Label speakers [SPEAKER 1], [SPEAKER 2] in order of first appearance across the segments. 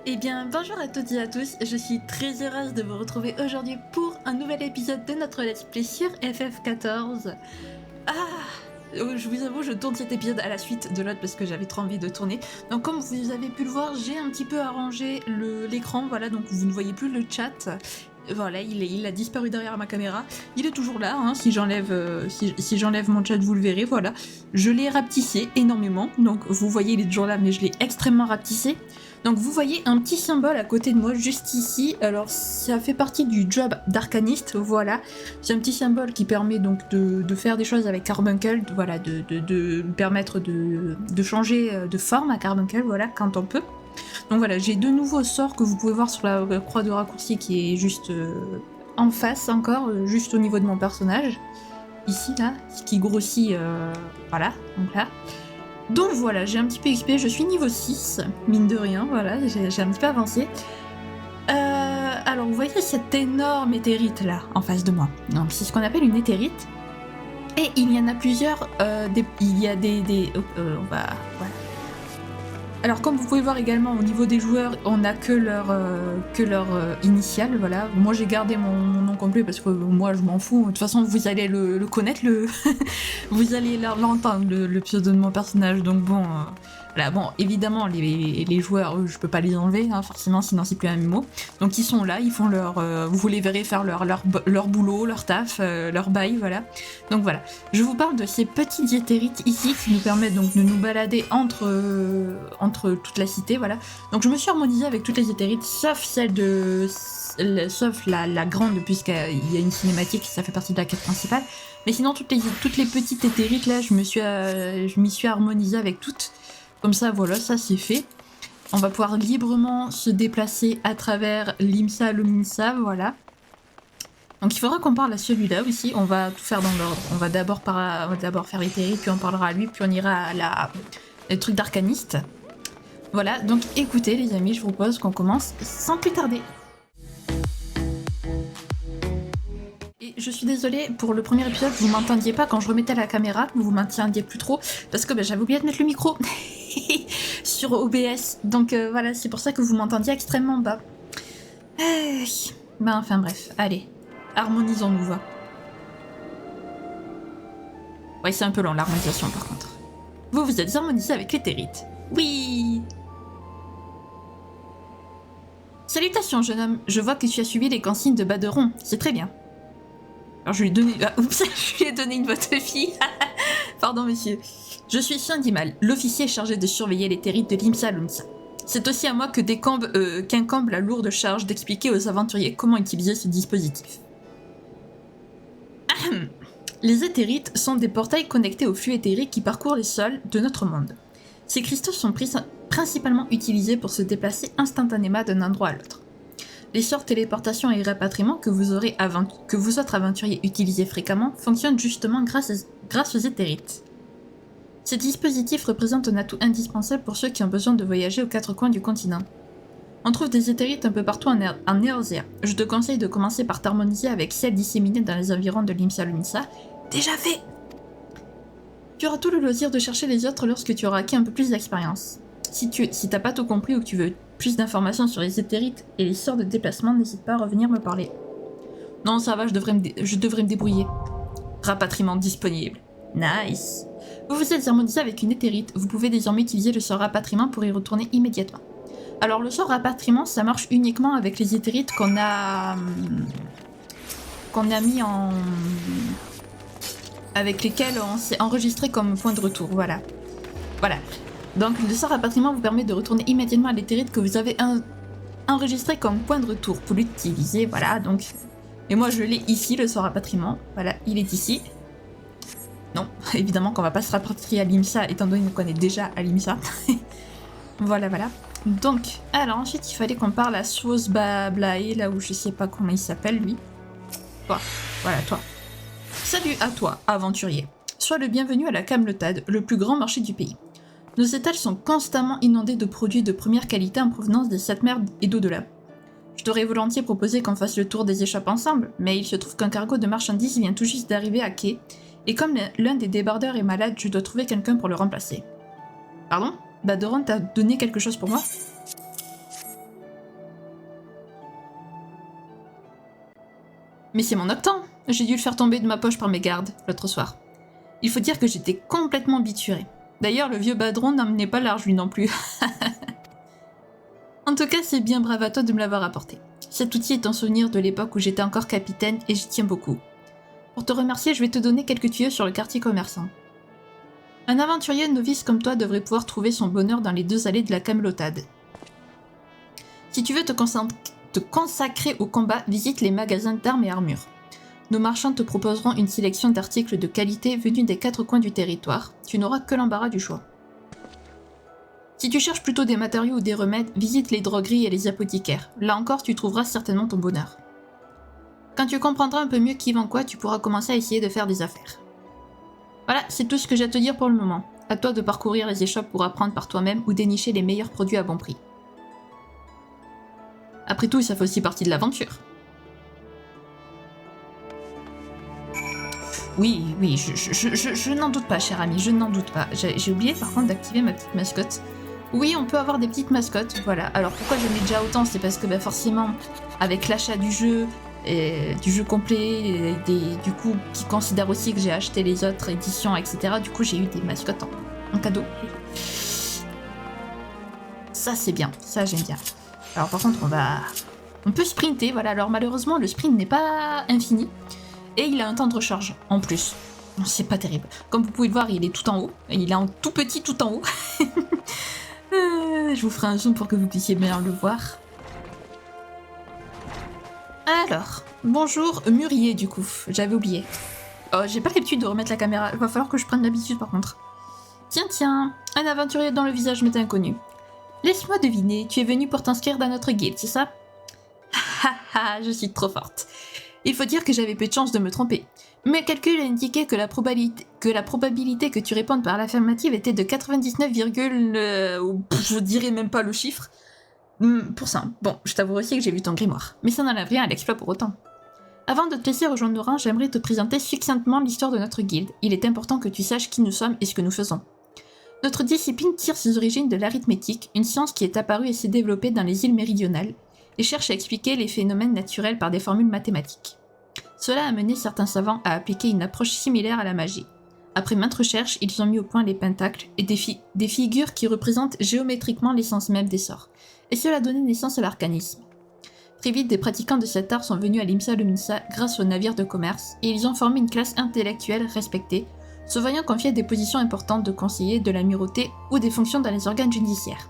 [SPEAKER 1] Eh bien, bonjour à toutes et à tous, je suis très heureuse de vous retrouver aujourd'hui pour un nouvel épisode de notre Let's Play sur FF14. Je vous avoue, je tourne cet épisode à la suite de l'autre parce que j'avais trop envie de tourner. Donc comme vous avez pu le voir, j'ai un petit peu arrangé l'écran, voilà, donc vous ne voyez plus le chat. Voilà, il a disparu derrière ma caméra. Il est toujours là, hein, si j'enlève si j'enlève mon chat, vous le verrez, voilà. Je l'ai rapetissé énormément, donc vous voyez, il est toujours là, mais je l'ai extrêmement rapetissé. Donc vous voyez un petit symbole à côté de moi, juste ici. Alors ça fait partie du job d'arcaniste, voilà. C'est un petit symbole qui permet donc de faire des choses avec Carbuncle, voilà, de permettre de changer de forme à Carbuncle, voilà, quand on peut. Donc voilà, j'ai deux nouveaux sorts que vous pouvez voir sur la croix de raccourci qui est juste en face encore, juste au niveau de mon personnage. Ici, là, qui grossit, voilà, donc là. Donc voilà, j'ai un petit peu XP, je suis niveau 6, mine de rien, voilà, j'ai un petit peu avancé. Alors vous voyez cette énorme éthérite là, en face de moi. Donc c'est ce qu'on appelle une éthérite. Et il y en a plusieurs, il y a on va... Voilà. Alors comme vous pouvez voir également au niveau des joueurs, on n'a que leur initiale, voilà. Moi j'ai gardé mon nom complet parce que moi je m'en fous, de toute façon vous allez le connaître, vous allez l'entendre, le pseudo de mon personnage, donc bon... Voilà, bon, évidemment, les joueurs, eux, je peux pas les enlever, hein, forcément, sinon c'est plus un MMO. Donc ils sont là, ils font vous les verrez faire leur boulot, leur taf, leur bail, voilà. Donc voilà, je vous parle de ces petites éthérites ici qui nous permettent donc de nous balader entre toute la cité, voilà. Donc je me suis harmonisée avec toutes les éthérites, sauf sauf la grande, puisqu'il y a une cinématique, ça fait partie de la quête principale. Mais sinon, toutes les petites éthérites, là, je m'y suis harmonisée avec toutes. Comme ça, voilà, ça c'est fait. On va pouvoir librement se déplacer à travers l'IMSA, le MINSA, voilà. Donc il faudra qu'on parle à celui-là aussi. On va tout faire dans l'ordre. On va d'abord faire l'éthérite, puis on parlera à lui, puis on ira à le truc d'arcaniste. Voilà, donc écoutez les amis, je vous propose qu'on commence sans plus tarder. Et je suis désolée, pour le premier épisode, vous m'entendiez pas quand je remettais la caméra, vous m'entendiez plus trop, parce que j'avais oublié de mettre le micro sur OBS, donc voilà, c'est pour ça que vous m'entendiez extrêmement bas. Enfin bref, allez, harmonisons-nous, va. Ouais, c'est un peu long l'harmonisation par contre. Vous êtes harmonisé avec l'éthérite. Oui. Salutations jeune homme, je vois que tu as suivi les consignes de Baderon, c'est très bien. Alors je lui ai donné... je lui ai donné une voix de fille. Pardon monsieur. Je suis Shindimal, l'officier chargé de surveiller l'éthérite de l'IMSA Lumsa. C'est aussi à moi qu'incombe la lourde charge d'expliquer aux aventuriers comment utiliser ce dispositif. Les éthérites sont des portails connectés au flux éthérique qui parcourent les sols de notre monde. Ces cristaux sont principalement utilisés pour se déplacer instantanément d'un endroit à l'autre. Les sorts téléportation et rapatriement que vous autres aventuriers utilisez fréquemment fonctionnent justement grâce aux éthérites. Ces dispositifs représentent un atout indispensable pour ceux qui ont besoin de voyager aux quatre coins du continent. On trouve des éthérites un peu partout en Eorzea. Je te conseille de commencer par t'harmoniser avec celles disséminées dans les environs de l'IMSA Lumsa. Déjà fait! Tu auras tout le loisir de chercher les autres lorsque tu auras acquis un peu plus d'expérience. Si t'as pas tout compris ou que tu veux plus d'informations sur les éthérites et les sorts de déplacement, n'hésite pas à revenir me parler. Non, ça va, je devrais me débrouiller. Rapatriement disponible. Nice. Vous vous êtes harmonisé avec une éthérite, vous pouvez désormais utiliser le sort rapatriement pour y retourner immédiatement. Alors le sort rapatriement, ça marche uniquement avec les éthérites qu'on a mis en... avec lesquelles on s'est enregistré comme point de retour, voilà. Voilà. Donc le sort rapatriement vous permet de retourner immédiatement à l'éthérite que vous avez enregistré comme point de retour pour l'utiliser, voilà, donc... Et moi je l'ai ici, le sort rapatriement, voilà, il est ici. Non, évidemment qu'on va pas se rapatrier à l'IMSA, étant donné qu'on est déjà à l'IMSA. Voilà. Donc, alors ensuite il fallait qu'on parle à Swosbablae, là où je sais pas comment il s'appelle lui. Toi, voilà, toi. Salut à toi, aventurier. Sois le bienvenu à la Camelotade, le plus grand marché du pays. Nos étals sont constamment inondés de produits de première qualité en provenance des sept mers et d'au-delà. Je t'aurais volontiers proposé qu'on fasse le tour des échoppes ensemble, mais il se trouve qu'un cargo de marchandises vient tout juste d'arriver à quai, et comme l'un des débardeurs est malade, je dois trouver quelqu'un pour le remplacer. Pardon ? Baderon t'a donné quelque chose pour moi ? Mais c'est mon octant. J'ai dû le faire tomber de ma poche par mes gardes, l'autre soir. Il faut dire que j'étais complètement biturée. D'ailleurs, le vieux Badron n'emmenait pas large lui non plus. En tout cas, c'est bien brave à toi de me l'avoir apporté. Cet outil est un souvenir de l'époque où j'étais encore capitaine et j'y tiens beaucoup. Pour te remercier, je vais te donner quelques tuyaux sur le quartier commerçant. Un aventurier novice comme toi devrait pouvoir trouver son bonheur dans les 2 allées de la Camelotade. Si tu veux te consacrer au combat, visite les magasins d'armes et armures. Nos marchands te proposeront une sélection d'articles de qualité venus des 4 coins du territoire. Tu n'auras que l'embarras du choix. Si tu cherches plutôt des matériaux ou des remèdes, visite les drogueries et les apothicaires. Là encore, tu trouveras certainement ton bonheur. Quand tu comprendras un peu mieux qui vend quoi, tu pourras commencer à essayer de faire des affaires. Voilà, c'est tout ce que j'ai à te dire pour le moment. À toi de parcourir les échoppes pour apprendre par toi-même ou dénicher les meilleurs produits à bon prix. Après tout, ça fait aussi partie de l'aventure. Oui, je n'en doute pas, cher ami, je n'en doute pas. J'ai oublié par contre d'activer ma petite mascotte. Oui, on peut avoir des petites mascottes, voilà. Alors pourquoi j'en ai déjà autant? C'est parce que forcément, avec l'achat du jeu complet, du coup, qui considère aussi que j'ai acheté les autres éditions, etc. Du coup, j'ai eu des mascottes en cadeau. Ça, c'est bien, ça, j'aime bien. Alors par contre, on peut sprinter, voilà. Alors malheureusement, le sprint n'est pas infini. Et il a un temps de recharge, en plus. C'est pas terrible. Comme vous pouvez le voir, il est tout en haut. Il est en tout petit tout en haut. Je vous ferai un zoom pour que vous puissiez bien le voir. Alors, bonjour Murier du coup, j'avais oublié. Oh, j'ai pas l'habitude de remettre la caméra, il va falloir que je prenne l'habitude par contre. Tiens, un aventurier dont le visage m'est inconnu. Laisse-moi deviner, tu es venu pour t'inscrire dans notre guilde, c'est ça? Haha, je suis trop forte. Il faut dire que j'avais peu de chance de me tromper. Mes calculs indiquaient que la probabilité que tu répondes par l'affirmative était de 99, je dirais même pas le chiffre. Pour ça. Bon, je t'avoue aussi que j'ai vu ton grimoire. Mais ça n'enlève rien à l'exploit pour autant. Avant de te laisser rejoindre nos rangs, j'aimerais te présenter succinctement l'histoire de notre guilde. Il est important que tu saches qui nous sommes et ce que nous faisons. Notre discipline tire ses origines de l'arithmétique, une science qui est apparue et s'est développée dans les îles méridionales, et cherche à expliquer les phénomènes naturels par des formules mathématiques. Cela a mené certains savants à appliquer une approche similaire à la magie. Après maintes recherches, ils ont mis au point les pentacles et des figures qui représentent géométriquement l'essence même des sorts, et cela a donné naissance à l'arcanisme. Très vite, des pratiquants de cet art sont venus à l'Imsa Luminsa grâce aux navires de commerce, et ils ont formé une classe intellectuelle respectée, se voyant confier des positions importantes de conseiller de l'amirauté ou des fonctions dans les organes judiciaires.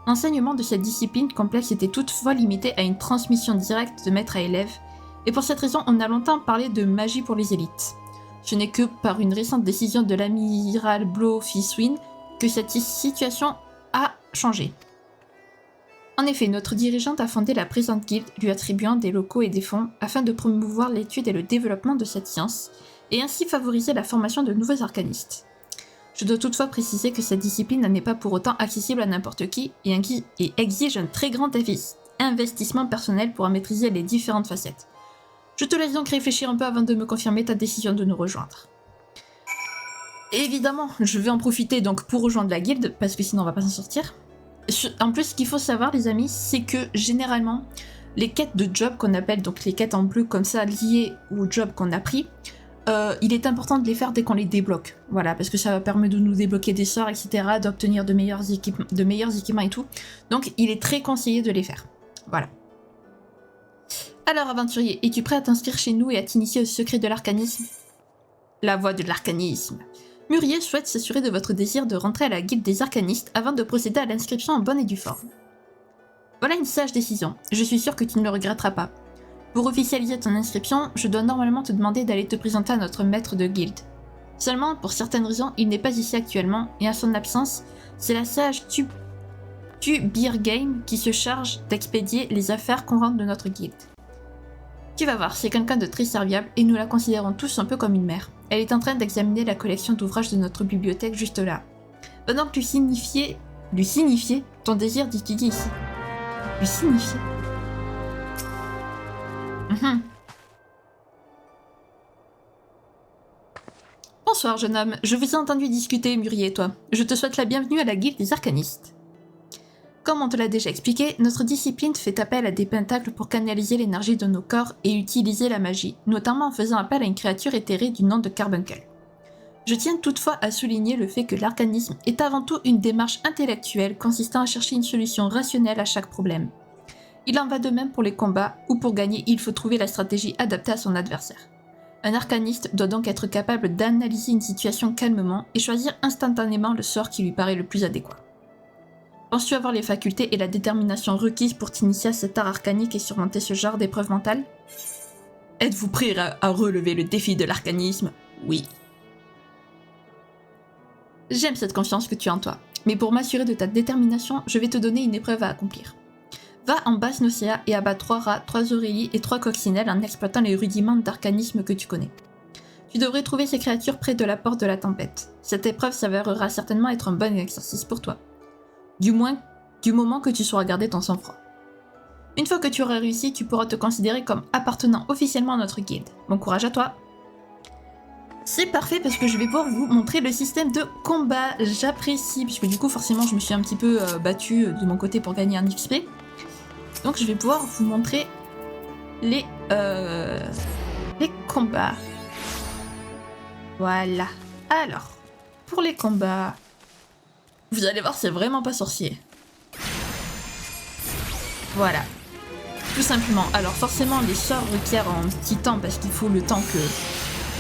[SPEAKER 1] L'enseignement de cette discipline complexe était toutefois limité à une transmission directe de maître à élève, et pour cette raison, on a longtemps parlé de magie pour les élites. Ce n'est que par une récente décision de l'amiral Blow Fiswin que cette situation a changé. En effet, notre dirigeante a fondé la présente guilde, lui attribuant des locaux et des fonds afin de promouvoir l'étude et le développement de cette science, et ainsi favoriser la formation de nouveaux arcanistes. Je dois toutefois préciser que cette discipline n'est pas pour autant accessible à n'importe qui et exige un très grand investissement personnel pour en maîtriser les différentes facettes. Je te laisse donc réfléchir un peu avant de me confirmer ta décision de nous rejoindre. Évidemment, je vais en profiter donc pour rejoindre la guilde, parce que sinon on va pas s'en sortir. En plus, ce qu'il faut savoir les amis, c'est que généralement, les quêtes de job qu'on appelle, donc les quêtes en bleu comme ça, liées au job qu'on a pris, il est important de les faire dès qu'on les débloque. Voilà, parce que ça permet de nous débloquer des sorts, etc., d'obtenir de meilleurs équipements et tout. Donc il est très conseillé de les faire. Voilà. Alors aventurier, es-tu prêt à t'inscrire chez nous et à t'initier au secret de l'arcanisme? La voie de l'arcanisme. Murier souhaite s'assurer de votre désir de rentrer à la guilde des arcanistes avant de procéder à l'inscription en bonne et due forme. Voilà une sage décision, je suis sûre que tu ne le regretteras pas. Pour officialiser ton inscription, je dois normalement te demander d'aller te présenter à notre maître de guilde. Seulement, pour certaines raisons, il n'est pas ici actuellement, et en son absence, c'est la sage Beer-Game qui se charge d'expédier les affaires courantes de notre guilde. Tu vas voir, c'est quelqu'un de très serviable et nous la considérons tous un peu comme une mère. Elle est en train d'examiner la collection d'ouvrages de notre bibliothèque juste là. Va donc lui signifier ton désir d'étudier ici. Lui signifier. Bonsoir jeune homme, je vous ai entendu discuter, Murier et toi. Je te souhaite la bienvenue à la guilde des arcanistes. Comme on te l'a déjà expliqué, notre discipline fait appel à des pentacles pour canaliser l'énergie de nos corps et utiliser la magie, notamment en faisant appel à une créature éthérée du nom de Carbuncle. Je tiens toutefois à souligner le fait que l'arcanisme est avant tout une démarche intellectuelle consistant à chercher une solution rationnelle à chaque problème. Il en va de même pour les combats, où pour gagner il faut trouver la stratégie adaptée à son adversaire. Un arcaniste doit donc être capable d'analyser une situation calmement et choisir instantanément le sort qui lui paraît le plus adéquat. Penses-tu avoir les facultés et la détermination requises pour t'initier à cet art arcanique et surmonter ce genre d'épreuve mentale? Êtes-vous prêt à relever le défi de l'arcanisme? Oui. J'aime cette confiance que tu as en toi, mais pour m'assurer de ta détermination, je vais te donner une épreuve à accomplir. Va en basse Nocea et abat 3 rats, 3 aurélies et 3 coccinelles en exploitant les rudiments d'arcanisme que tu connais. Tu devrais trouver ces créatures près de la porte de la tempête. Cette épreuve s'avérera certainement être un bon exercice pour toi. Du moins, du moment que tu sauras garder ton sang-froid. Une fois que tu auras réussi, tu pourras te considérer comme appartenant officiellement à notre guilde. Bon courage à toi! C'est parfait parce que je vais pouvoir vous montrer le système de combat. J'apprécie, puisque du coup forcément je me suis un petit peu battue de mon côté pour gagner un XP. Donc je vais pouvoir vous montrer les combats. Voilà. Alors, pour les combats, vous allez voir, c'est vraiment pas sorcier. Voilà. Tout simplement. Alors forcément, les sorts requièrent un petit temps parce qu'il faut le temps que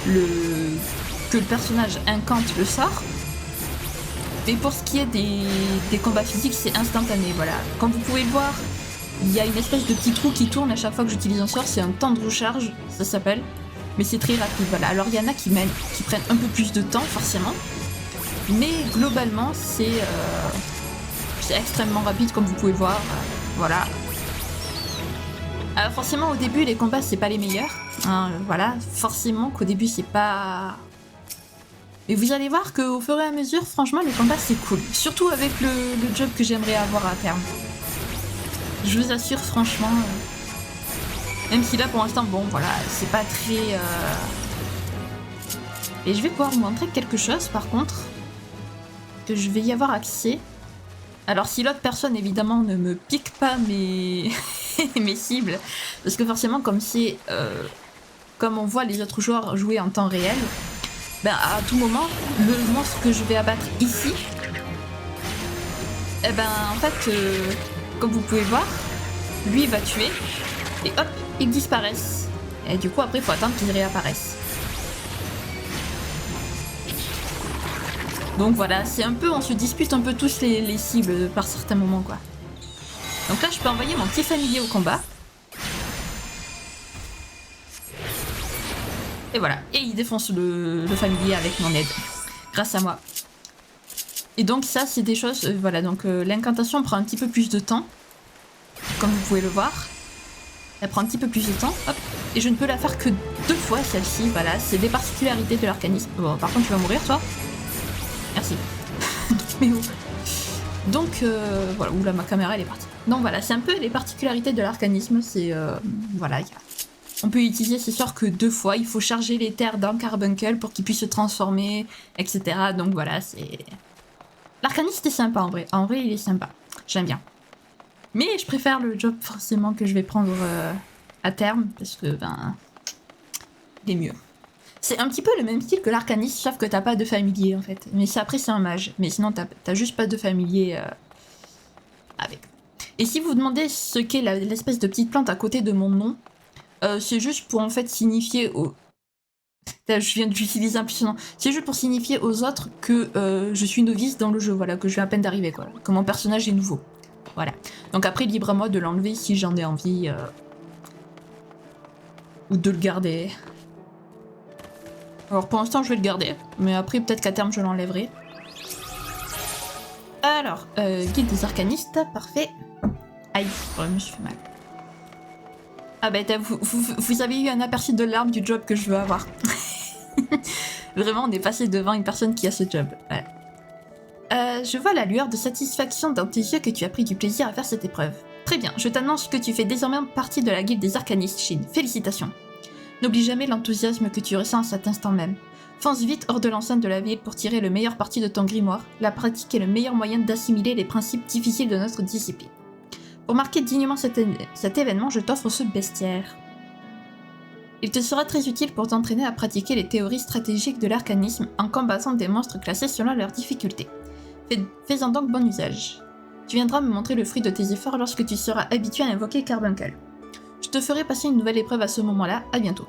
[SPEAKER 1] le personnage incante le sort. Mais pour ce qui est des combats physiques, c'est instantané. Voilà. Comme vous pouvez le voir, il y a une espèce de petit trou qui tourne à chaque fois que j'utilise un sort. C'est un temps de recharge, ça s'appelle. Mais c'est très rapide. Voilà. Alors il y en a qui prennent un peu plus de temps, forcément. Mais globalement, c'est extrêmement rapide, comme vous pouvez le voir. Voilà. Alors forcément, au début, les combats, c'est pas les meilleurs. Hein, voilà. Forcément qu'au début, c'est pas... Mais vous allez voir qu'au fur et à mesure, franchement, les combats, c'est cool. Surtout avec le job que j'aimerais avoir à terme. Je vous assure, franchement... Même si là, pour l'instant, bon, voilà, c'est pas très... Et je vais pouvoir vous montrer quelque chose, par contre, que je vais y avoir accès. Alors si l'autre personne évidemment ne me pique pas mes, mes cibles, parce que forcément comme c'est comme on voit les autres joueurs jouer en temps réel, ben à tout moment le monstre que je vais abattre ici, et ben en fait comme vous pouvez voir, lui il va tuer et hop ils disparaissent. Et du coup après il faut attendre qu'ils réapparaissent. Donc voilà, c'est un peu, on se dispute un peu tous les cibles par certains moments quoi. Donc là je peux envoyer mon petit familier au combat. Et voilà, et il défonce le familier avec mon aide, grâce à moi. Et donc ça c'est des choses, voilà, donc l'incantation prend un petit peu plus de temps, comme vous pouvez le voir. Elle prend un petit peu plus de temps, hop, et je ne peux la faire que 2 fois celle-ci, voilà, c'est des particularités de l'arcanisme. Bon, par contre tu vas mourir toi. Merci. Mais où? Donc voilà, oula ma caméra elle est partie. Donc voilà, c'est un peu les particularités de l'arcanisme, c'est voilà, on peut utiliser ces sorts que 2 fois, il faut charger les terres dans Carbuncle pour qu'il puisse se transformer, etc. Donc voilà, c'est... L'arcaniste est sympa en vrai il est sympa, j'aime bien. Mais je préfère le job forcément que je vais prendre à terme, parce que ben... il est mieux. C'est un petit peu le même style que l'arcaniste, sauf que t'as pas de familier en fait. Mais après c'est un mage, mais sinon t'as juste pas de familier avec. Et si vous vous demandez ce qu'est l'espèce de petite plante à côté de mon nom, c'est juste pour en fait signifier aux... Je viens d'utiliser un petit nom. C'est juste pour signifier aux autres que je suis novice dans le jeu, voilà, que je viens à peine d'arriver quoi, que mon personnage est nouveau. Voilà. Donc après libre à moi de l'enlever si j'en ai envie. Ou de le garder. Alors pour l'instant je vais le garder, mais après peut-être qu'à terme je l'enlèverai. Alors, guide des arcanistes, parfait. Aïe, je me suis fait mal. Ah bah vous avez eu un aperçu de l'arme du job que je veux avoir. Vraiment on est passé devant une personne qui a ce job. Voilà. Je vois la lueur de satisfaction dans tes yeux que tu as pris du plaisir à faire cette épreuve. Très bien, je t'annonce que tu fais désormais partie de la guilde des arcanistes, Shin. Félicitations. N'oublie jamais l'enthousiasme que tu ressens à cet instant même. Fonce vite hors de l'enceinte de la ville pour tirer le meilleur parti de ton grimoire. La pratique est le meilleur moyen d'assimiler les principes difficiles de notre discipline. Pour marquer dignement cet événement, je t'offre ce bestiaire. Il te sera très utile pour t'entraîner à pratiquer les théories stratégiques de l'arcanisme en combattant des monstres classés selon leur difficulté. Fais-en donc bon usage. Tu viendras me montrer le fruit de tes efforts lorsque tu seras habitué à invoquer Carbuncle. Je te ferai passer une nouvelle épreuve à ce moment-là, à bientôt.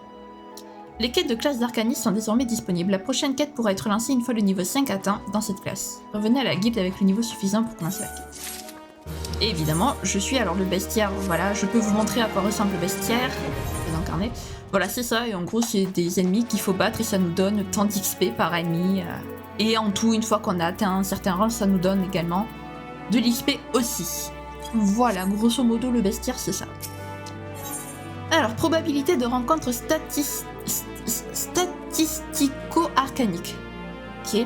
[SPEAKER 1] Les quêtes de classe d'arcanisme sont désormais disponibles. La prochaine quête pourra être lancée une fois le niveau 5 atteint dans cette classe. Revenez à la guilde avec le niveau suffisant pour commencer la quête. Et évidemment, je suis alors le bestiaire, voilà, je peux vous montrer à quoi ressemble le bestiaire. Incarné. Voilà, c'est ça, et en gros, c'est des ennemis qu'il faut battre et ça nous donne tant d'XP par ennemi. Et en tout, une fois qu'on a atteint un certain rang, ça nous donne également de l'XP aussi. Voilà, grosso modo, le bestiaire, c'est ça. Alors, probabilité de rencontre statistico-arcanique. Ok.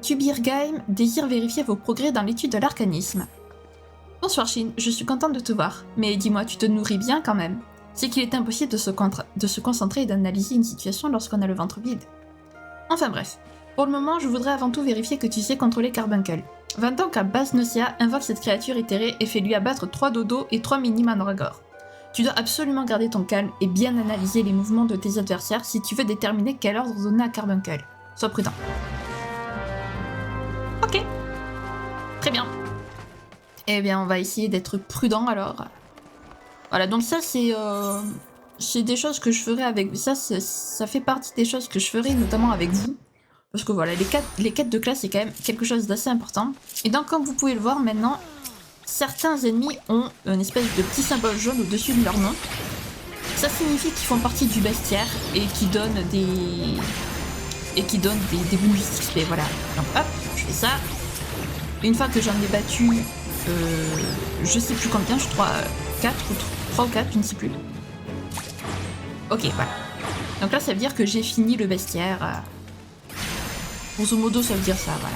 [SPEAKER 1] Tubirgaim désire vérifier vos progrès dans l'étude de l'arcanisme. Bonsoir Shin, je suis contente de te voir, mais dis-moi, tu te nourris bien quand même. C'est qu'il est impossible de se concentrer et d'analyser une situation lorsqu'on a le ventre vide. Enfin bref, pour le moment, je voudrais avant tout vérifier que tu sais contrôler Carbuncle. Va donc à Basnosia, invoque cette créature éthérée et fais-lui abattre 3 dodos et 3 mini-mandragores. Tu dois absolument garder ton calme et bien analyser les mouvements de tes adversaires si tu veux déterminer quel ordre donner à Carbuncle. Sois prudent. Ok. Très bien. Eh bien, on va essayer d'être prudent alors. Voilà, donc ça c'est des choses que je ferai avec... Ça fait partie des choses que je ferai notamment avec vous. Parce que voilà, les quêtes de classe c'est quand même quelque chose d'assez important. Et donc comme vous pouvez le voir maintenant, certains ennemis ont une espèce de petit symbole jaune au-dessus de leur nom. Ça signifie qu'ils font partie du bestiaire et qui donnent des bonus XP, voilà. Donc hop, je fais ça. Une fois que j'en ai battu, je sais plus combien, je crois 4 ou 3 ou 4, je ne sais plus. Ok, voilà. Donc là, ça veut dire que j'ai fini le bestiaire. Grosso modo, ça veut dire ça, voilà.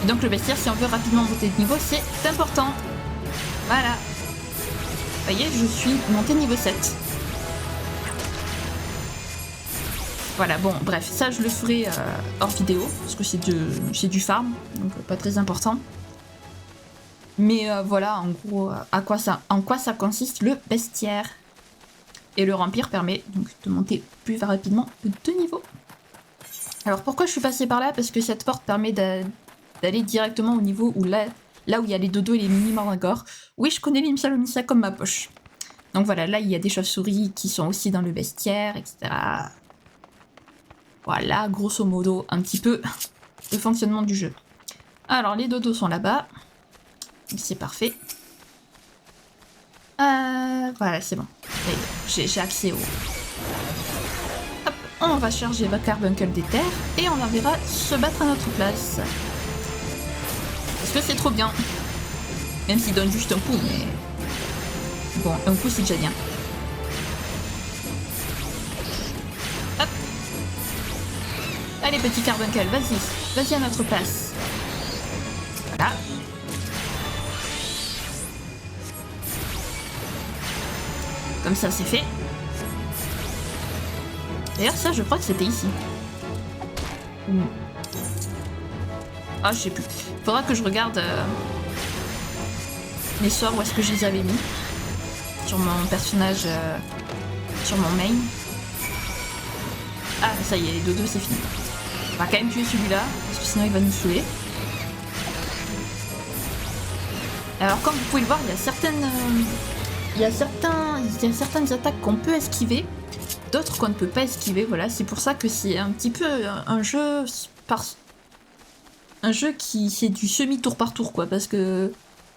[SPEAKER 1] Et donc le bestiaire, si on veut rapidement monter de niveau, c'est important. Voilà. Vous voyez, je suis montée niveau 7. Voilà, bon, bref, ça je le ferai hors vidéo, parce que c'est du farm, donc pas très important. Mais voilà, en gros, en quoi ça consiste le bestiaire. Et le remplir permet donc de monter plus rapidement de 2 niveaux. Alors pourquoi je suis passée par là? Parce que cette porte permet d'aller directement au niveau où là où il y a les dodos et les mini-mandragores. Oui, je connais l'Imsalomissa comme ma poche. Donc voilà, là il y a des chauves-souris qui sont aussi dans le bestiaire, etc. Voilà, grosso modo, un petit peu le fonctionnement du jeu. Alors, les dodos sont là-bas. C'est parfait. Voilà, c'est bon. J'ai accès au... Hop, on va charger Carbuncle des terres et on enverra se battre à notre place. Parce que c'est trop bien. Même s'il donne juste un coup, mais... Bon, un coup c'est déjà bien. Hop. Allez, petit Carbuncle, vas-y à notre place. Voilà. Comme ça, c'est fait. D'ailleurs, ça, je crois que c'était ici. Ah, je sais plus. Faudra que je regarde mes sorts, où est-ce que je les avais mis. Sur mon personnage, sur mon main. Ah, ça y est, les dodos, c'est fini. On va quand même tuer celui-là, parce que sinon il va nous saouler. Alors, comme vous pouvez le voir, il y a certaines attaques qu'on peut esquiver, d'autres qu'on ne peut pas esquiver. Voilà, c'est pour ça que c'est un petit peu un jeu qui c'est du semi tour par tour, quoi, parce que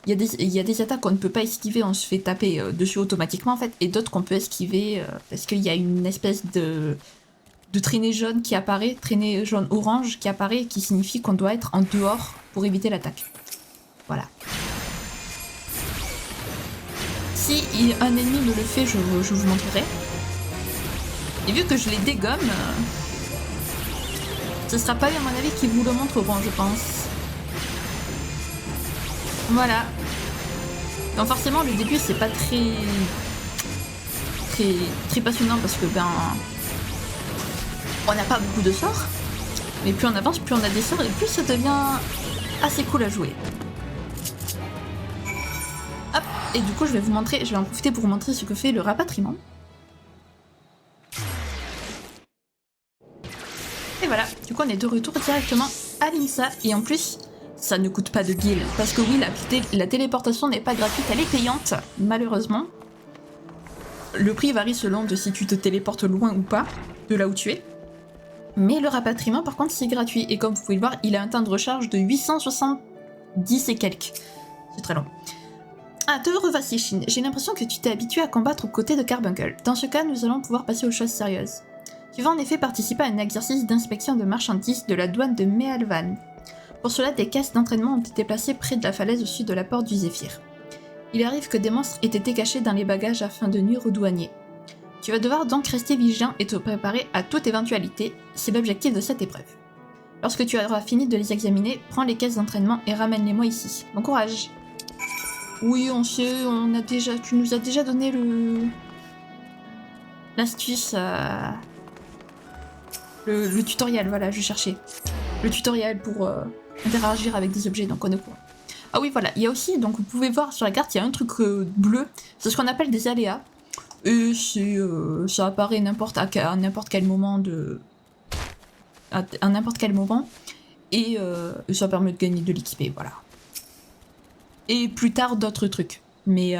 [SPEAKER 1] il y a des attaques qu'on ne peut pas esquiver, on se fait taper dessus automatiquement en fait, et d'autres qu'on peut esquiver parce qu'il y a une espèce de traînée jaune qui apparaît, traînée jaune orange qui apparaît, qui signifie qu'on doit être en dehors pour éviter l'attaque. Voilà. Si un ennemi me le fait, je vous montrerai. Et vu que je les dégomme, ce sera pas eux à mon avis qui vous le montreront, je pense. Voilà. Donc forcément le début c'est pas très passionnant parce que ben On n'a pas beaucoup de sorts, mais plus on avance, plus on a des sorts et plus ça devient assez cool à jouer. Hop, et du coup je vais en profiter pour vous montrer ce que fait le rapatriement. Et voilà, du coup on est de retour directement à l'INSA et en plus ça ne coûte pas de guild parce que oui la téléportation n'est pas gratuite, elle est payante malheureusement. Le prix varie selon de si tu te téléportes loin ou pas de là où tu es. Mais le rapatriement par contre c'est gratuit et comme vous pouvez le voir il a un temps de recharge de 870 et quelques. C'est très long. Ah, te revoici Shin, j'ai l'impression que tu t'es habitué à combattre aux côtés de Carbuncle. Dans ce cas nous allons pouvoir passer aux choses sérieuses. Tu vas en effet participer à un exercice d'inspection de marchandises de la douane de Mealvan. Pour cela, des caisses d'entraînement ont été placées près de la falaise au sud de la porte du Zéphyr. Il arrive que des monstres aient été cachés dans les bagages afin de nuire aux douaniers. Tu vas devoir donc rester vigilant et te préparer à toute éventualité, c'est l'objectif de cette épreuve. Lorsque tu auras fini de les examiner, prends les caisses d'entraînement et ramène-les-moi ici. Bon courage. Oui, on sait, tu nous as déjà donné l'astuce... Le tutoriel, voilà, je cherchais. Le tutoriel pour interagir avec des objets, donc on est au courant. Ah oui, voilà, il y a aussi, donc vous pouvez voir sur la carte, il y a un truc bleu, c'est ce qu'on appelle des aléas. Et ça apparaît à n'importe quel moment à n'importe quel moment. Et ça permet de gagner de l'XP, voilà. Et plus tard, d'autres trucs. Mais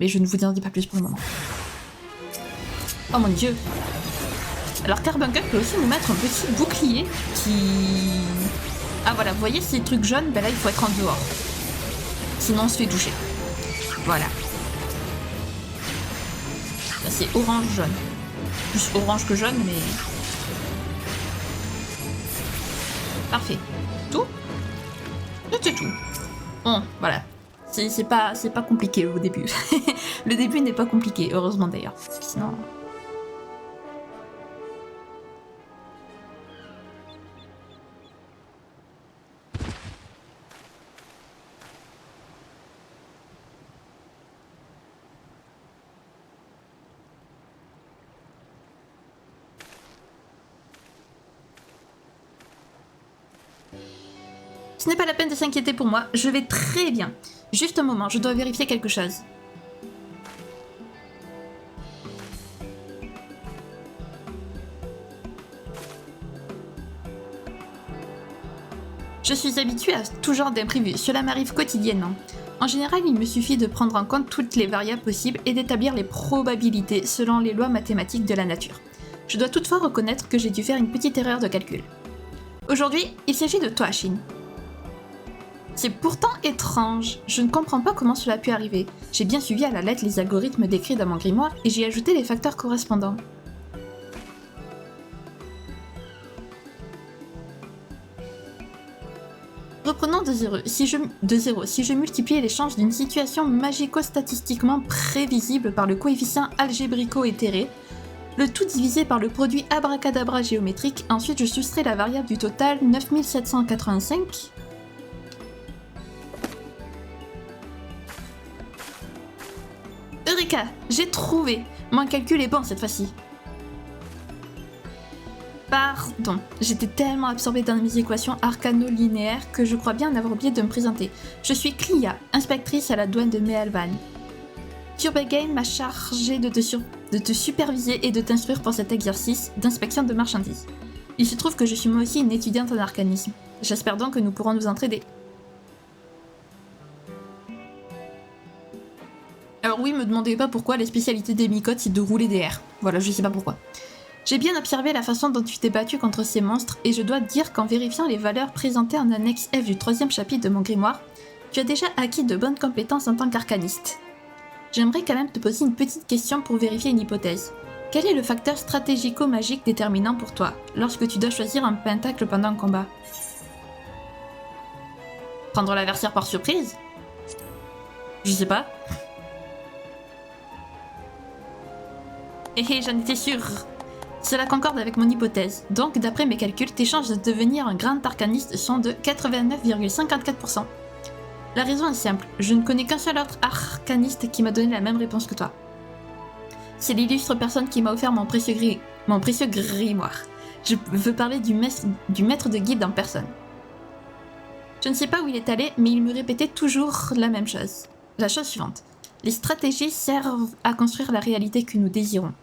[SPEAKER 1] je ne vous en dis pas plus pour le moment. Oh mon dieu! Alors Carbuncle peut aussi nous mettre un petit bouclier qui... Ah voilà, vous voyez ces trucs jaunes? Ben là il faut être en dehors. Sinon on se fait toucher. Voilà. Là c'est orange-jaune. Plus orange que jaune, mais... Parfait. Tout? C'est tout. Bon, voilà. C'est pas compliqué au début. Le début n'est pas compliqué, heureusement d'ailleurs. Parce que sinon... Ce n'est pas la peine de s'inquiéter pour moi, je vais très bien. Juste un moment, je dois vérifier quelque chose. Je suis habituée à tout genre d'imprévus, cela m'arrive quotidiennement. En général, il me suffit de prendre en compte toutes les variables possibles et d'établir les probabilités selon les lois mathématiques de la nature. Je dois toutefois reconnaître que j'ai dû faire une petite erreur de calcul. Aujourd'hui, il s'agit de toi, Shin. C'est pourtant étrange, je ne comprends pas comment cela a pu arriver. J'ai bien suivi à la lettre les algorithmes décrits dans mon grimoire et j'ai ajouté les facteurs correspondants. Reprenons de zéro. Si je multipliais l'échange d'une situation magico-statistiquement prévisible par le coefficient algébrico-éthéré, le tout divisé par le produit abracadabra géométrique, ensuite je soustrais la variable du total 9785... Eureka! J'ai trouvé! Mon calcul est bon cette fois-ci. Pardon, j'étais tellement absorbée dans mes équations arcano-linéaires que je crois bien en avoir oublié de me présenter. Je suis Clia, inspectrice à la douane de Mealvan. Turbegame m'a chargé de te superviser et de t'instruire pour cet exercice d'inspection de marchandises. Il se trouve que je suis moi aussi une étudiante en arcanisme. J'espère donc que nous pourrons nous entraider. Alors oui, me demandez pas pourquoi les spécialités des mycotes c'est de rouler des airs. Voilà, je sais pas pourquoi. J'ai bien observé la façon dont tu t'es battu contre ces monstres et je dois te dire qu'en vérifiant les valeurs présentées en annexe F du 3e chapitre de mon grimoire, tu as déjà acquis de bonnes compétences en tant qu'arcaniste. J'aimerais quand même te poser une petite question pour vérifier une hypothèse. Quel est le facteur stratégico-magique déterminant pour toi lorsque tu dois choisir un pentacle pendant un combat? Prendre l'adversaire par surprise? Je sais pas. Hé j'en étais sûre. Cela concorde avec mon hypothèse. Donc, d'après mes calculs, tes chances de devenir un grand arcaniste sont de 89,54%. La raison est simple, je ne connais qu'un seul autre arcaniste qui m'a donné la même réponse que toi. C'est l'illustre personne qui m'a offert mon précieux Mon précieux grimoire. Je veux parler du maître de guilde en personne. Je ne sais pas où il est allé, mais il me répétait toujours la même chose. La chose suivante. Les stratégies servent à construire la réalité que nous désirons.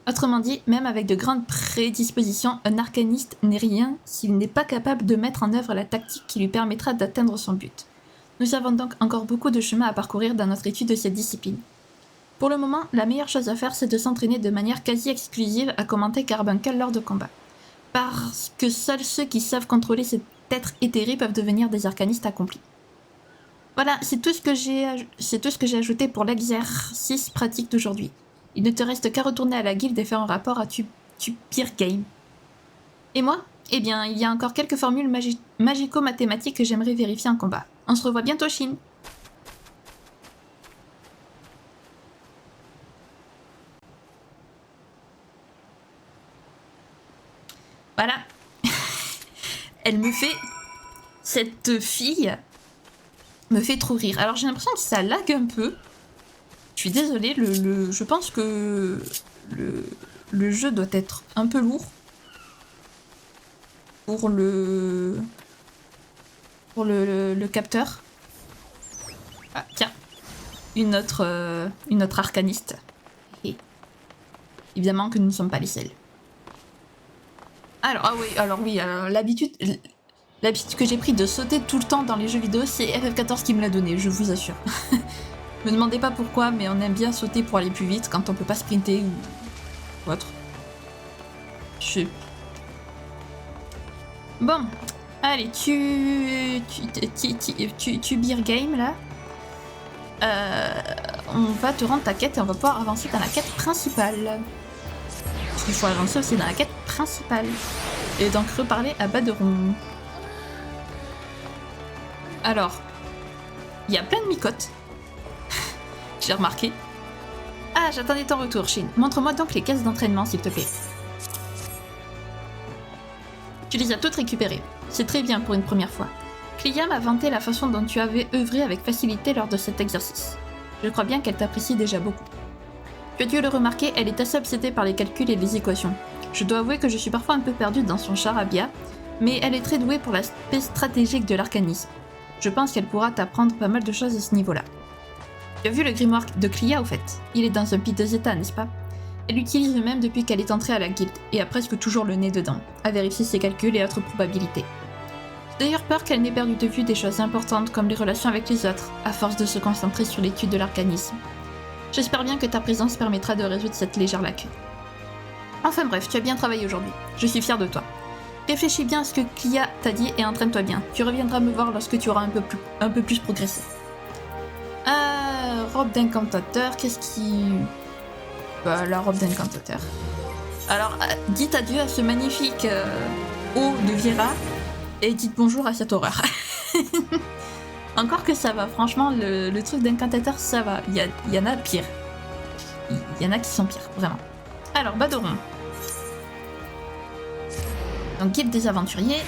[SPEAKER 1] Autrement dit, même avec de grandes prédispositions, un arcaniste n'est rien s'il n'est pas capable de mettre en œuvre la tactique qui lui permettra d'atteindre son but. Nous avons donc encore beaucoup de chemin à parcourir dans notre étude de cette discipline. Pour le moment, la meilleure chose à faire, c'est de s'entraîner de manière quasi exclusive à commenter Carbuncle lors de combats. Parce que seuls ceux qui savent contrôler cet être éthéré peuvent devenir des arcanistes accomplis. Voilà, c'est tout ce que j'ai ajouté pour l'exercice pratique d'aujourd'hui. Il ne te reste qu'à retourner à la guilde et faire un rapport à Tupir Game. Et moi ? Eh bien, il y a encore quelques formules magico-mathématiques que j'aimerais vérifier en combat. On se revoit bientôt, Shin. Voilà. Elle me fait... Cette fille me fait trop rire. Alors j'ai l'impression que ça lag un peu. Je suis désolée, je pense que le jeu doit être un peu lourd pour le capteur. Ah tiens, une autre arcaniste. Et évidemment que nous ne sommes pas les seuls. Alors l'habitude que j'ai pris de sauter tout le temps dans les jeux vidéo, c'est FF14 qui me l'a donné, je vous assure. Me demandez pas pourquoi, mais on aime bien sauter pour aller plus vite quand on peut pas sprinter ou autre. Bon, allez, tu beer game là. On va te rendre ta quête et on va pouvoir avancer dans la quête principale. Il faut avancer aussi dans la quête principale. Et donc reparler à Baderon. Alors, il y a plein de micottes. J'ai remarqué. Ah, j'attendais ton retour, Shin. Montre-moi donc les caisses d'entraînement, s'il te plaît. Tu les as toutes récupérées. C'est très bien pour une première fois. Clia m'a vanté la façon dont tu avais œuvré avec facilité lors de cet exercice. Je crois bien qu'elle t'apprécie déjà beaucoup. Tu as dû le remarquer, elle est assez obsédée par les calculs et les équations. Je dois avouer que je suis parfois un peu perdue dans son charabia, mais elle est très douée pour l'aspect stratégique de l'arcanisme. Je pense qu'elle pourra t'apprendre pas mal de choses à ce niveau-là. Tu as vu le grimoire de Clia au fait? Il est dans un piteux état, n'est-ce pas? Elle l'utilise même depuis qu'elle est entrée à la guilde, et a presque toujours le nez dedans, à vérifier ses calculs et autres probabilités. J'ai d'ailleurs peur qu'elle n'ait perdu de vue des choses importantes comme les relations avec les autres, à force de se concentrer sur l'étude de l'arcanisme. J'espère bien que ta présence permettra de résoudre cette légère lacune. Enfin bref, tu as bien travaillé aujourd'hui. Je suis fière de toi. Réfléchis bien à ce que Clia t'a dit et entraîne-toi bien. Tu reviendras me voir lorsque tu auras un peu plus progressé. Robe d'incantateur, qu'est-ce qui... la robe d'incantateur. Alors, dites adieu à ce magnifique haut de Viera et dites bonjour à cette horreur. Encore que ça va, franchement, le truc d'incantateur, ça va. Il y en a pire. Il y en a qui sont pires, vraiment. Alors, Baderon. Donc, guide des aventuriers.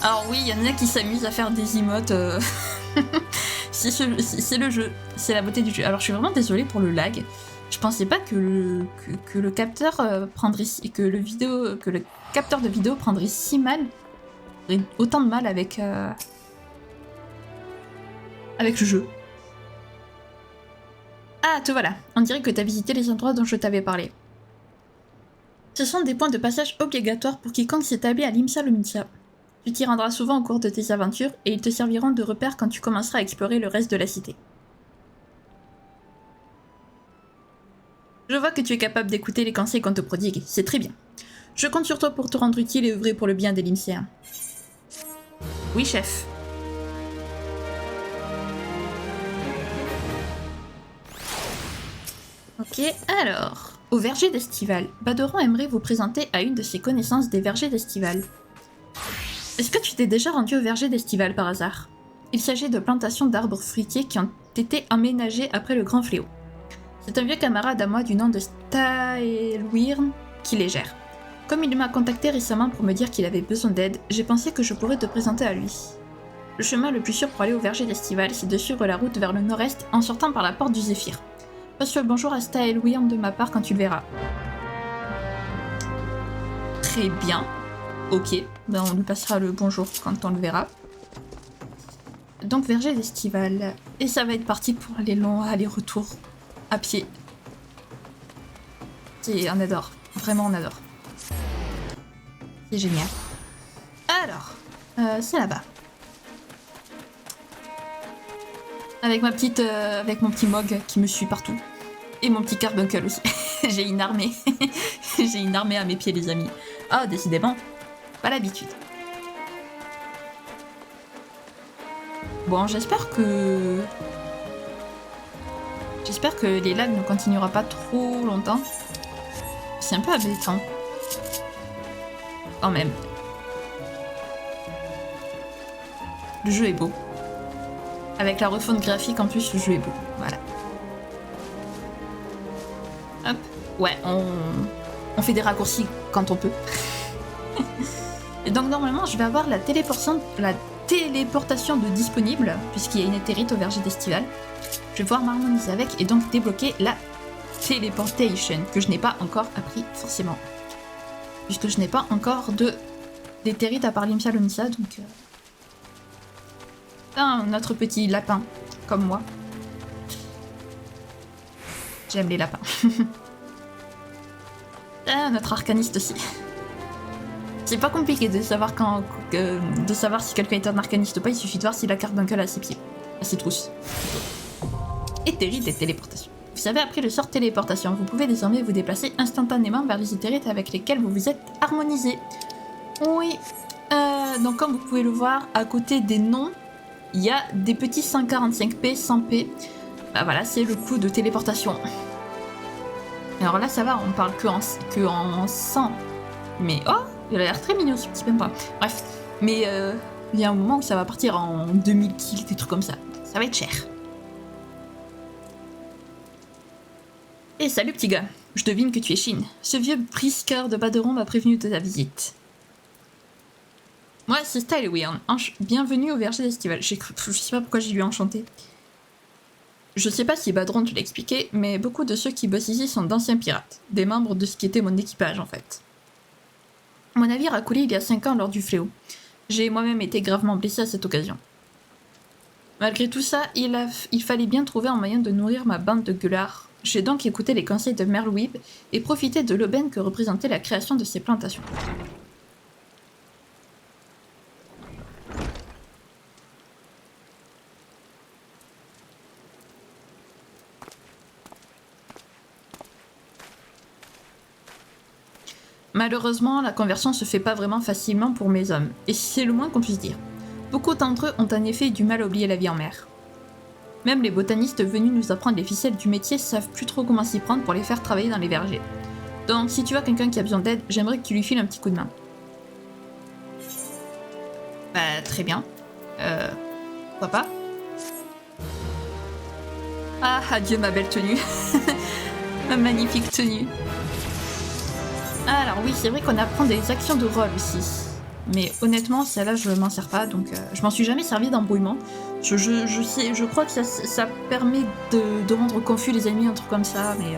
[SPEAKER 1] Alors oui, il y en a qui s'amusent à faire des emotes. C'est le jeu, c'est la beauté du jeu. Alors je suis vraiment désolée pour le lag. Je pensais pas que le capteur prendrait que le capteur de vidéo prendrait si mal, autant de mal avec le jeu. Ah, te voilà. On dirait que tu as visité les endroits dont je t'avais parlé. Ce sont des points de passage obligatoires pour quiconque s'établit à Limsa Lominsa. Tu t'y rendras souvent au cours de tes aventures et ils te serviront de repère quand tu commenceras à explorer le reste de la cité. Je vois que tu es capable d'écouter les conseils qu'on te prodigue, c'est très bien. Je compte sur toi pour te rendre utile et œuvrer pour le bien des lyncéens. Oui, chef. Ok, alors... Au verger d'Estival, Baderon aimerait vous présenter à une de ses connaissances des vergers d'Estival. Est-ce que tu t'es déjà rendu au verger d'Estival par hasard? Il s'agit de plantations d'arbres fruitiers qui ont été aménagés après le grand fléau. C'est un vieux camarade à moi du nom de Staelwyrn qui les gère. Comme il m'a contacté récemment pour me dire qu'il avait besoin d'aide, j'ai pensé que je pourrais te présenter à lui. Le chemin le plus sûr pour aller au verger d'Estival, c'est de suivre la route vers le nord-est en sortant par la porte du Zéphyr. Passe le bonjour à Style Weird de ma part quand tu le verras. Très bien. Ok, ben on lui passera le bonjour quand on le verra. Donc verger d'estival. Et ça va être parti pour les longs allers-retours à pied. Et on adore. Vraiment on adore. C'est génial. Alors, c'est là-bas. Avec ma petite, avec mon petit Mog qui me suit partout. Et mon petit carbuncle aussi. J'ai une armée. J'ai une armée à mes pieds les amis. Ah décidément, pas l'habitude. Bon, j'espère que les lags ne continuera pas trop longtemps. C'est un peu embêtant. Quand même. Le jeu est beau. Avec la refonte graphique en plus, le jeu est beau. Voilà. Hop. Ouais, on fait des raccourcis quand on peut. Et donc normalement, je vais avoir la téléportation de disponible, puisqu'il y a une éthérite au verger d'estival. Je vais pouvoir m'harmoniser avec et donc débloquer la téléportation, que je n'ai pas encore appris forcément. Puisque je n'ai pas encore d'éthérite à part Limsa Lomissa, donc... notre petit lapin, comme moi. J'aime les lapins. Notre arcaniste aussi. C'est pas compliqué de savoir si quelqu'un est un arcaniste ou pas, il suffit de voir si la carbuncle a ses pieds. À ses trousses. Éthérite et téléportation. Vous avez appris le sort téléportation. Vous pouvez désormais vous déplacer instantanément vers les éthérites avec lesquels vous vous êtes harmonisé. Oui. Donc comme vous pouvez le voir, à côté des noms, il y a des petits 145p, 100p. Bah voilà, c'est le coup de téléportation. Alors là, ça va, on parle que en 100. Mais oh, il a l'air très mignon ce petit pimpin. Bref, mais il y a un moment où ça va partir en 2000 kills, des trucs comme ça. Ça va être cher. Et salut petit gars, je devine que tu es Shin. Ce vieux briscard de Baderon m'a prévenu de ta visite. Moi, c'est Style Weird. Bienvenue au verger d'estival. Je sais pas pourquoi j'ai lui enchanté. Je sais pas si Badron te l'a expliqué, mais beaucoup de ceux qui bossent ici sont d'anciens pirates. Des membres de ce qui était mon équipage, en fait. Mon navire a coulé il y a 5 ans lors du fléau. J'ai moi-même été gravement blessé à cette occasion. Malgré tout ça, il fallait bien trouver un moyen de nourrir ma bande de gueulards. J'ai donc écouté les conseils de Merlwib et profité de l'aubaine que représentait la création de ces plantations. Malheureusement, la conversion se fait pas vraiment facilement pour mes hommes, et c'est le moins qu'on puisse dire. Beaucoup d'entre eux ont en effet du mal à oublier la vie en mer. Même les botanistes venus nous apprendre les ficelles du métier savent plus trop comment s'y prendre pour les faire travailler dans les vergers. Donc si tu vois quelqu'un qui a besoin d'aide, j'aimerais que tu lui files un petit coup de main. Bah très bien. Pourquoi pas? Ah, adieu ma belle tenue. Ma magnifique tenue. Alors oui, c'est vrai qu'on apprend des actions de rôle aussi. Mais honnêtement, celle-là, je m'en sers pas, donc je m'en suis jamais servi d'embrouillement. Je crois que ça permet de rendre confus les ennemis, un truc comme ça, mais...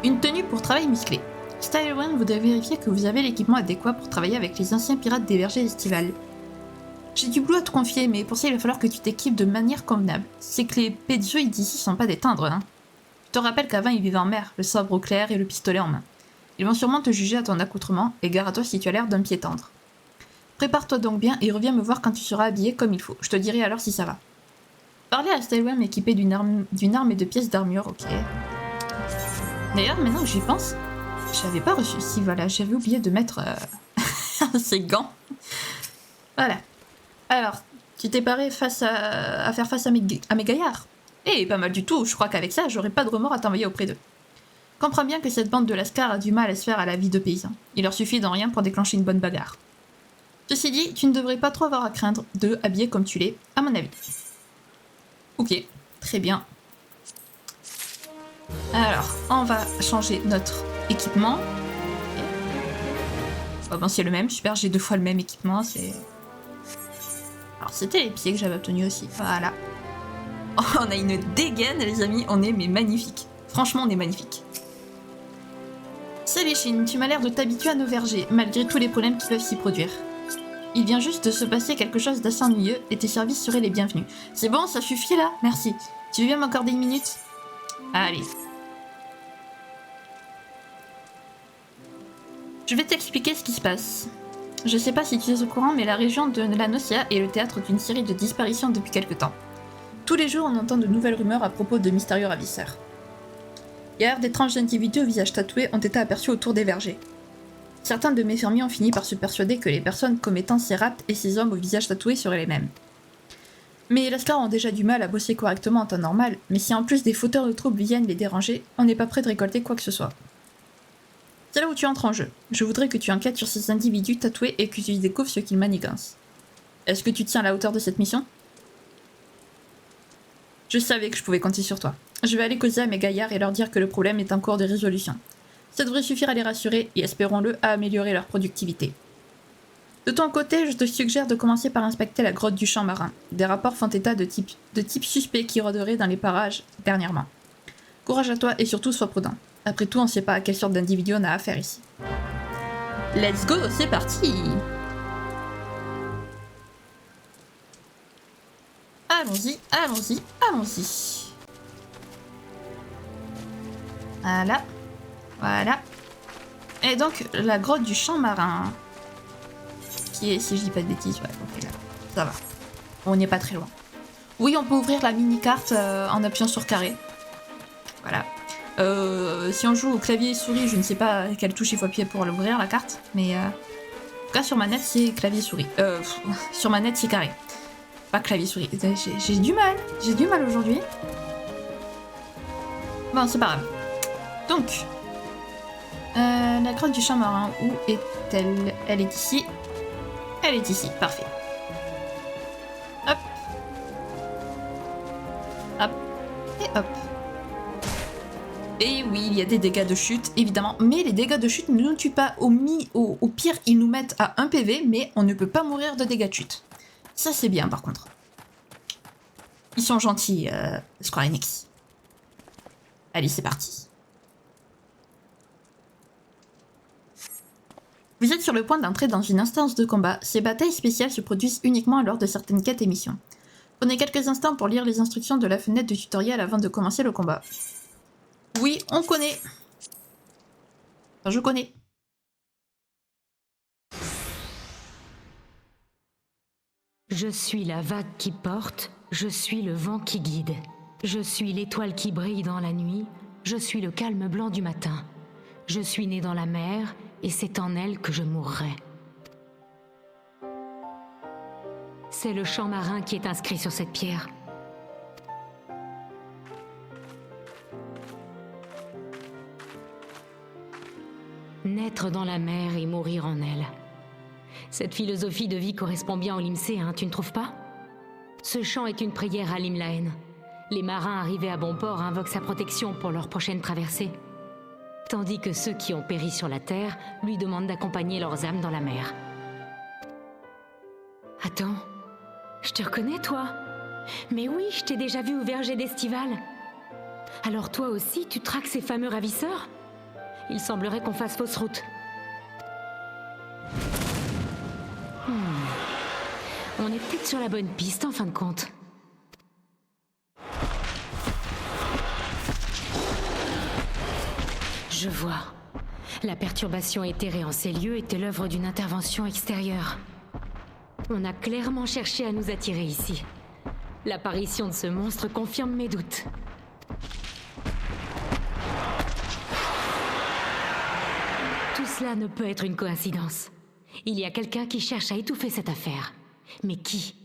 [SPEAKER 1] Une tenue pour travail musclé. Style One, vous devez vérifier que vous avez l'équipement adéquat pour travailler avec les anciens pirates des vergers estivales. J'ai du boulot à te confier, mais pour ça, il va falloir que tu t'équipes de manière convenable. C'est que les pédioïdes d'ici sont pas des tendres, hein. Je te rappelle qu'avant, ils vivaient en mer, le sabre au clair et le pistolet en main. Ils vont sûrement te juger à ton accoutrement, et gare à toi si tu as l'air d'un pied tendre. Prépare-toi donc bien et reviens me voir quand tu seras habillé comme il faut. Je te dirai alors si ça va. Parlez à Stylewem équipé d'une arme et de pièces d'armure, ok. D'ailleurs, maintenant que j'y pense, j'avais pas reçu... Si, voilà, j'avais oublié de mettre ces gants. Voilà. Alors, tu t'es paré à faire face à mes gaillards. Eh, pas mal du tout, je crois qu'avec ça, j'aurais pas de remords à t'envoyer auprès d'eux. Comprends bien que cette bande de lascars a du mal à se faire à la vie de paysan. Il leur suffit d'en rien pour déclencher une bonne bagarre. Ceci dit, tu ne devrais pas trop avoir à craindre d'eux habillés comme tu l'es, à mon avis. Ok, très bien. Alors, on va changer notre équipement. Oh bon, c'est le même, super, j'ai 2 fois le même équipement, c'est... Alors, c'était les pieds que j'avais obtenus aussi, voilà. On a une dégaine, les amis, on est mais magnifique. Franchement, on est magnifique. Salut Shin, tu m'as l'air de t'habituer à nos vergers, malgré tous les problèmes qui peuvent s'y produire. Il vient juste de se passer quelque chose d'assez ennuyeux et tes services seraient les bienvenus. C'est bon, ça suffit là? Merci. Tu veux bien m'accorder une minute? Allez. Je vais t'expliquer ce qui se passe. Je sais pas si tu es au courant, mais la région de la Nocia est le théâtre d'une série de disparitions depuis quelque temps. Tous les jours, on entend de nouvelles rumeurs à propos de mystérieux ravisseurs. Hier, d'étranges individus au visage tatoué ont été aperçus autour des vergers. Certains de mes fermiers ont fini par se persuader que les personnes commettant ces rapts et ces hommes au visage tatoué seraient les mêmes. Mais les Lascars ont déjà du mal à bosser correctement en temps normal, mais si en plus des fauteurs de troubles viennent les déranger, on n'est pas prêt de récolter quoi que ce soit. C'est là où tu entres en jeu. Je voudrais que tu enquêtes sur ces individus tatoués et que tu découvres ce qu'ils manigancent. Est-ce que tu tiens à la hauteur de cette mission? Je savais que je pouvais compter sur toi. Je vais aller causer à mes gaillards et leur dire que le problème est en cours de résolution. Ça devrait suffire à les rassurer et, espérons-le, à améliorer leur productivité. De ton côté, je te suggère de commencer par inspecter la grotte du champ marin. Des rapports font état de type suspect qui rôderait dans les parages dernièrement. Courage à toi et surtout sois prudent. Après tout, on ne sait pas à quelle sorte d'individu on a affaire ici. Let's go, c'est parti! Allons-y, allons-y, allons-y. Voilà. Voilà. Et donc, la grotte du champ marin. Qui est, si je dis pas de bêtises, ouais, ok, là. Ça va. On n'est pas très loin. Oui, on peut ouvrir la mini-carte en appuyant sur carré. Voilà. Si on joue au clavier et souris, je ne sais pas quelle touche il faut appuyer pour l'ouvrir, la carte. Mais en tout cas, sur manette, c'est clavier souris. Sur manette, c'est carré. Pas clavier souris. J'ai du mal. J'ai du mal aujourd'hui. Bon, c'est pas grave. Donc, la grotte du champ marin, où est-elle? Elle est ici. Elle est ici, parfait. Hop. Hop. Et hop. Et oui, il y a des dégâts de chute, évidemment. Mais les dégâts de chute ne nous tuent pas. Au pire, ils nous mettent à 1 PV, mais on ne peut pas mourir de dégâts de chute. Ça, c'est bien, par contre. Ils sont gentils, Square Enix. Allez, c'est parti. Vous êtes sur le point d'entrer dans une instance de combat. Ces batailles spéciales se produisent uniquement lors de certaines quêtes et missions. Prenez quelques instants pour lire les instructions de la fenêtre de tutoriel avant de commencer le combat. Oui, on connaît. Enfin, je connais.
[SPEAKER 2] Je suis la vague qui porte, je suis le vent qui guide. Je suis l'étoile qui brille dans la nuit, je suis le calme blanc du matin. Je suis né dans la mer, et c'est en elle que je mourrai. C'est le champ marin qui est inscrit sur cette pierre. Naître dans la mer et mourir en elle. Cette philosophie de vie correspond bien au Limsé, hein, tu ne trouves pas? Ce chant est une prière à Limlaen. Les marins arrivés à bon port invoquent sa protection pour leur prochaine traversée. Tandis que ceux qui ont péri sur la terre lui demandent d'accompagner leurs âmes dans la mer. Attends, je te reconnais, toi? Mais oui, je t'ai déjà vu au verger d'Estival. Alors toi aussi, tu traques ces fameux ravisseurs? Il semblerait qu'on fasse fausse route. On est peut-être sur la bonne piste en fin de compte. Je vois. La perturbation éthérée en ces lieux était l'œuvre d'une intervention extérieure. On a clairement cherché à nous attirer ici. L'apparition de ce monstre confirme mes doutes. Tout cela ne peut être une coïncidence. Il y a quelqu'un qui cherche à étouffer cette affaire. Mais qui?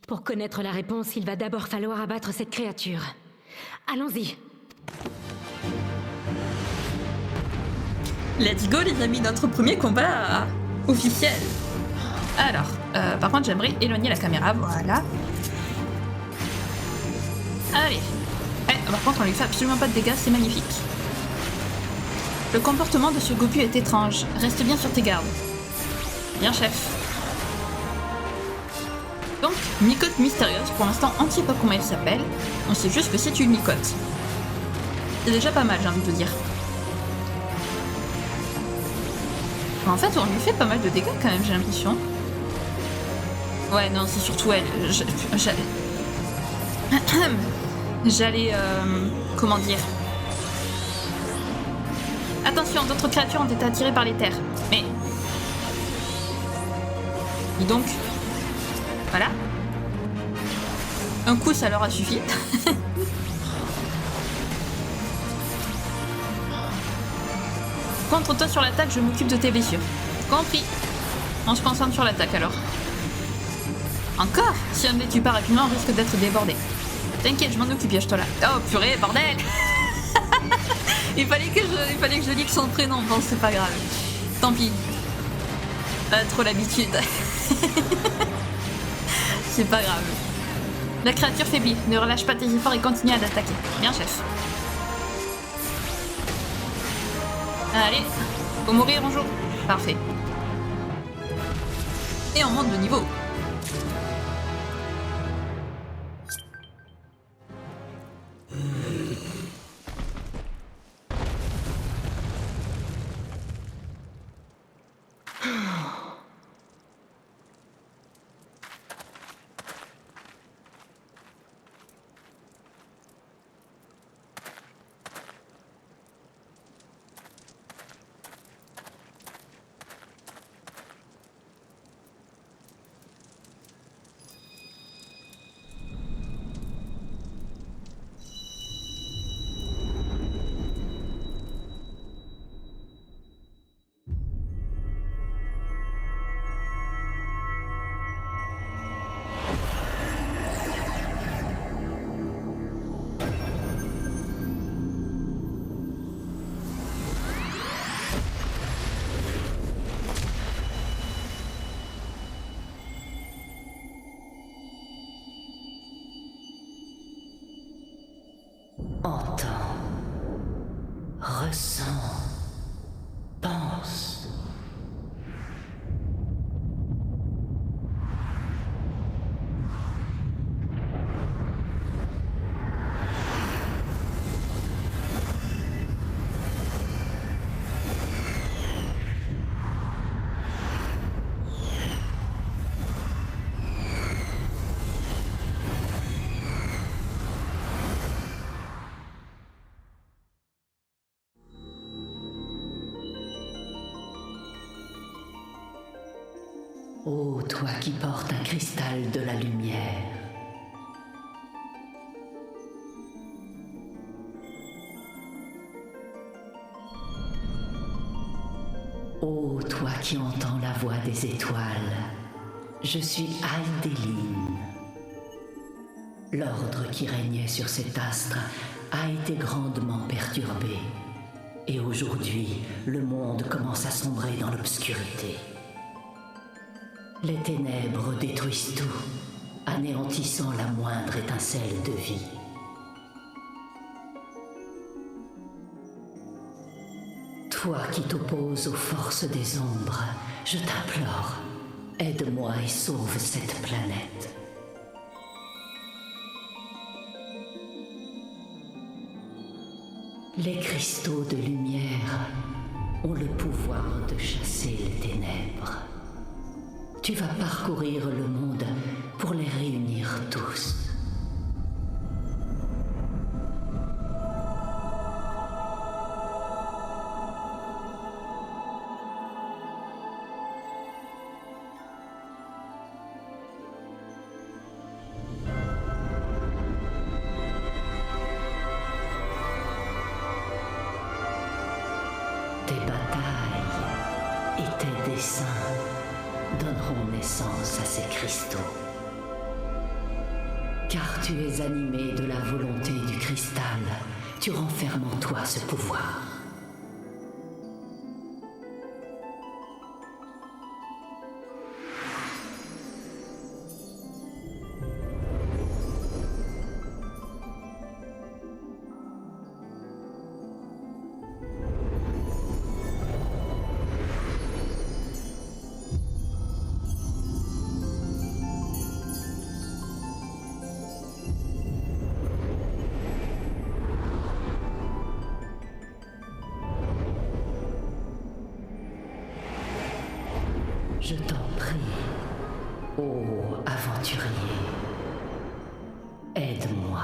[SPEAKER 2] Pour connaître la réponse, il va d'abord falloir abattre cette créature. Allons-y.
[SPEAKER 1] Let's go les amis, notre premier combat officiel. Alors, par contre j'aimerais éloigner la caméra, voilà. Allez. Par contre on lui fait absolument pas de dégâts, c'est magnifique. Le comportement de ce gobu est étrange, reste bien sur tes gardes. Bien chef. Donc, mycote mystérieuse, pour l'instant on ne sait pas comment elle s'appelle, on sait juste que c'est une mycote. C'est déjà pas mal, j'ai envie de dire. En fait, on lui fait pas mal de dégâts quand même, j'ai l'impression. Ouais, non, c'est surtout elle. J'allais... comment dire... Attention, d'autres créatures ont été attirées par les terres. Mais... Dis donc... Voilà. Un coup, ça leur a suffi. Contre-toi sur l'attaque, je m'occupe de tes blessures. Compris. On se concentre sur l'attaque alors. Encore? Si on ne les tue pas rapidement, on risque d'être débordé. T'inquiète, je m'en occupe, Yashtola. Oh purée, bordel. il fallait que je dise son prénom, bon c'est pas grave. Tant pis. Trop l'habitude. C'est pas grave. La créature faiblit, ne relâche pas tes efforts et continue à l'attaquer. Bien chef. Allez, faut mourir un jour. Parfait. Et on monte de niveau.
[SPEAKER 3] Entends, ressens, pense. Ô toi qui portes un cristal de la lumière, ô toi qui entends la voix des étoiles, je suis Aïdéline. L'ordre qui régnait sur cet astre a été grandement perturbé, et aujourd'hui, le monde commence à sombrer dans l'obscurité. Les ténèbres détruisent tout, anéantissant la moindre étincelle de vie. Toi qui t'opposes aux forces des ombres, je t'implore, aide-moi et sauve cette planète. Les cristaux de lumière ont le pouvoir de chasser les ténèbres. Tu vas parcourir le monde pour les réunir tous. Tes batailles et tes desseins donneront naissance à ces cristaux. Car tu es animé de la volonté du cristal, tu renfermes en toi ce pouvoir. Ô aventurier, aide-moi.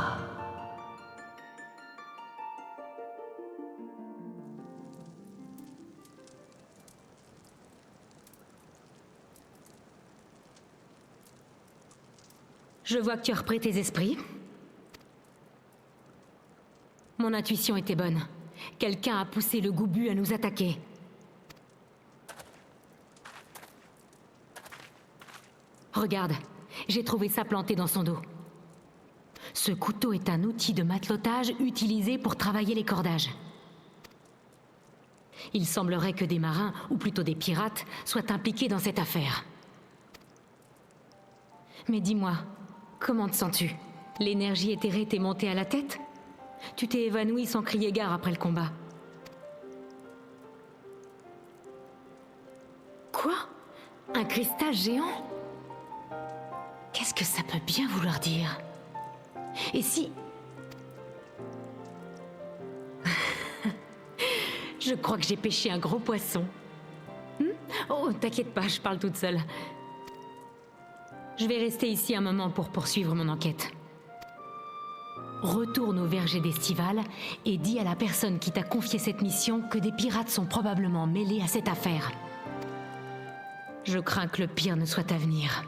[SPEAKER 2] Je vois que tu as repris tes esprits. Mon intuition était bonne. Quelqu'un a poussé le Goubu à nous attaquer. Regarde, j'ai trouvé ça planté dans son dos. Ce couteau est un outil de matelotage utilisé pour travailler les cordages. Il semblerait que des marins, ou plutôt des pirates, soient impliqués dans cette affaire. Mais dis-moi, comment te sens-tu? L'énergie éthérée t'est montée à la tête? Tu t'es évanoui sans crier gare après le combat. Quoi? Un cristal géant? Qu'est-ce que ça peut bien vouloir dire? Et si... Je crois que j'ai pêché un gros poisson. Oh, t'inquiète pas, je parle toute seule. Je vais rester ici un moment pour poursuivre mon enquête. Retourne au verger d'Estival et dis à la personne qui t'a confié cette mission que des pirates sont probablement mêlés à cette affaire. Je crains que le pire ne soit à venir.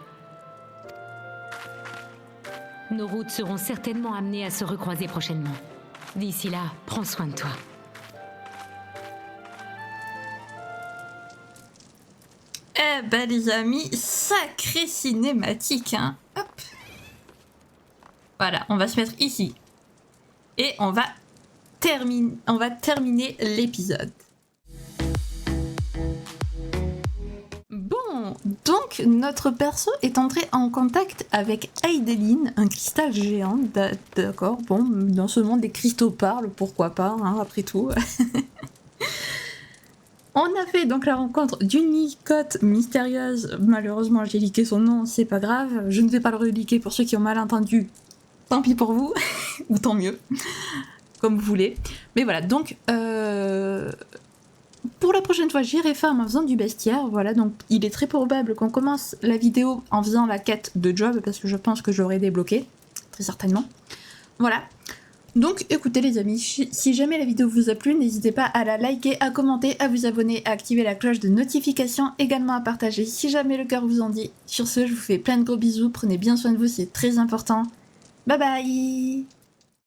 [SPEAKER 2] Nos routes seront certainement amenées à se recroiser prochainement. D'ici là, prends soin de toi.
[SPEAKER 1] Eh ben les amis, sacrée cinématique, hein. Hop. Voilà, on va se mettre ici. Et on va terminer l'épisode. Bon, donc notre perso est entré en contact avec Aideline, un cristal géant. D'accord, bon, dans ce monde, les cristaux parlent, pourquoi pas, hein, après tout. On a fait donc la rencontre d'une licotte mystérieuse. Malheureusement, j'ai leaké son nom, c'est pas grave. Je ne vais pas le reliquer pour ceux qui ont mal entendu. Tant pis pour vous, ou tant mieux, comme vous voulez. Mais voilà, donc pour la prochaine fois, j'irai farm en faisant du bestiaire. Voilà, donc il est très probable qu'on commence la vidéo en faisant la quête de job, parce que je pense que j'aurai débloqué, très certainement. Voilà. Donc écoutez les amis, si jamais la vidéo vous a plu, n'hésitez pas à la liker, à commenter, à vous abonner, à activer la cloche de notification, également à partager si jamais le cœur vous en dit. Sur ce, je vous fais plein de gros bisous, prenez bien soin de vous, c'est très important. Bye bye.